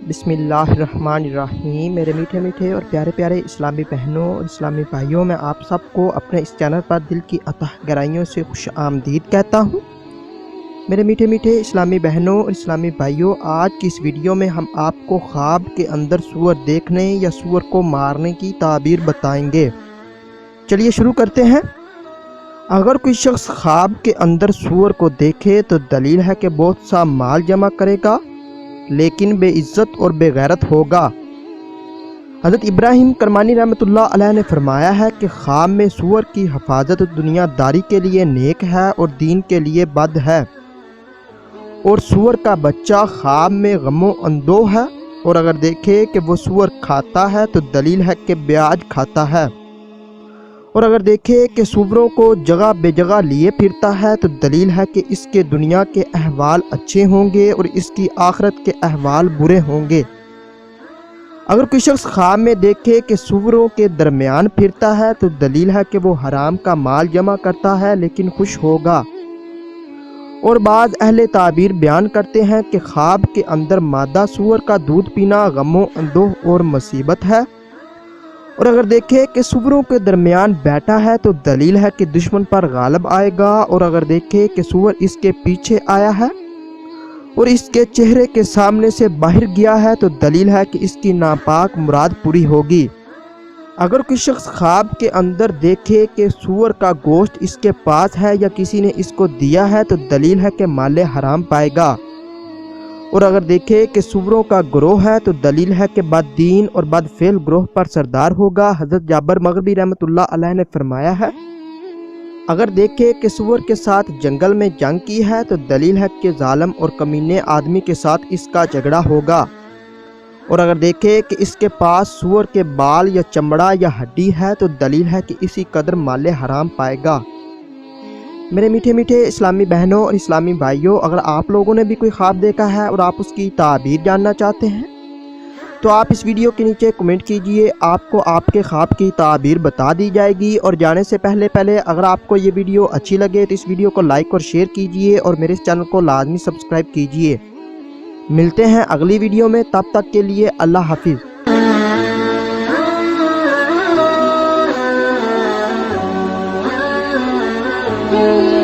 بسم اللہ الرحمن الرحیم۔ میرے میٹھے میٹھے اور پیارے پیارے اسلامی بہنوں اور اسلامی بھائیوں، میں آپ سب کو اپنے اس چینل پر دل کی عطا گرائیوں سے خوش آمدید کہتا ہوں۔ میرے میٹھے میٹھے اسلامی بہنوں اور اسلامی بھائیوں، آج کی اس ویڈیو میں ہم آپ کو خواب کے اندر سور دیکھنے یا سور کو مارنے کی تعبیر بتائیں گے۔ چلیے شروع کرتے ہیں۔ اگر کوئی شخص خواب کے اندر سور کو دیکھے تو دلیل ہے کہ بہت سا مال جمع کرے گا لیکن بے عزت اور بے غیرت ہوگا۔ حضرت ابراہیم کرمانی رحمۃ اللہ علیہ نے فرمایا ہے کہ خواب میں سور کی حفاظت دنیا داری کے لیے نیک ہے اور دین کے لیے بد ہے، اور سور کا بچہ خواب میں غم و اندوہ ہے، اور اگر دیکھے کہ وہ سور کھاتا ہے تو دلیل ہے کہ بیاج کھاتا ہے، اور اگر دیکھے کہ سوروں کو جگہ بے جگہ لیے پھرتا ہے تو دلیل ہے کہ اس کے دنیا کے احوال اچھے ہوں گے اور اس کی آخرت کے احوال برے ہوں گے۔ اگر کوئی شخص خواب میں دیکھے کہ سوروں کے درمیان پھرتا ہے تو دلیل ہے کہ وہ حرام کا مال جمع کرتا ہے لیکن خوش ہوگا۔ اور بعض اہل تعبیر بیان کرتے ہیں کہ خواب کے اندر مادہ سور کا دودھ پینا غم و اندوہ اور مصیبت ہے، اور اگر دیکھے کہ سوروں کے درمیان بیٹھا ہے تو دلیل ہے کہ دشمن پر غالب آئے گا، اور اگر دیکھے کہ سور اس کے پیچھے آیا ہے اور اس کے چہرے کے سامنے سے باہر گیا ہے تو دلیل ہے کہ اس کی ناپاک مراد پوری ہوگی۔ اگر کوئی شخص خواب کے اندر دیکھے کہ سور کا گوشت اس کے پاس ہے یا کسی نے اس کو دیا ہے تو دلیل ہے کہ مال حرام پائے گا، اور اگر دیکھے کہ سوروں کا گروہ ہے تو دلیل ہے کہ بد دین اور بد فعل گروہ پر سردار ہوگا۔ حضرت جابر مغربی رحمۃ اللہ علیہ نے فرمایا ہے، اگر دیکھے کہ سور کے ساتھ جنگل میں جنگ کی ہے تو دلیل ہے کہ ظالم اور کمینے آدمی کے ساتھ اس کا جھگڑا ہوگا، اور اگر دیکھے کہ اس کے پاس سور کے بال یا چمڑا یا ہڈی ہے تو دلیل ہے کہ اسی قدر مال حرام پائے گا۔ میرے میٹھے میٹھے اسلامی بہنوں اور اسلامی بھائیوں، اگر آپ لوگوں نے بھی کوئی خواب دیکھا ہے اور آپ اس کی تعبیر جاننا چاہتے ہیں تو آپ اس ویڈیو کے نیچے کمنٹ کیجئے، آپ کو آپ کے خواب کی تعبیر بتا دی جائے گی۔ اور جانے سے پہلے اگر آپ کو یہ ویڈیو اچھی لگے تو اس ویڈیو کو لائک اور شیئر کیجئے اور میرے اس چینل کو لازمی سبسکرائب کیجئے۔ ملتے ہیں اگلی ویڈیو میں، تب تک کے لیے اللہ حافظ۔ Oh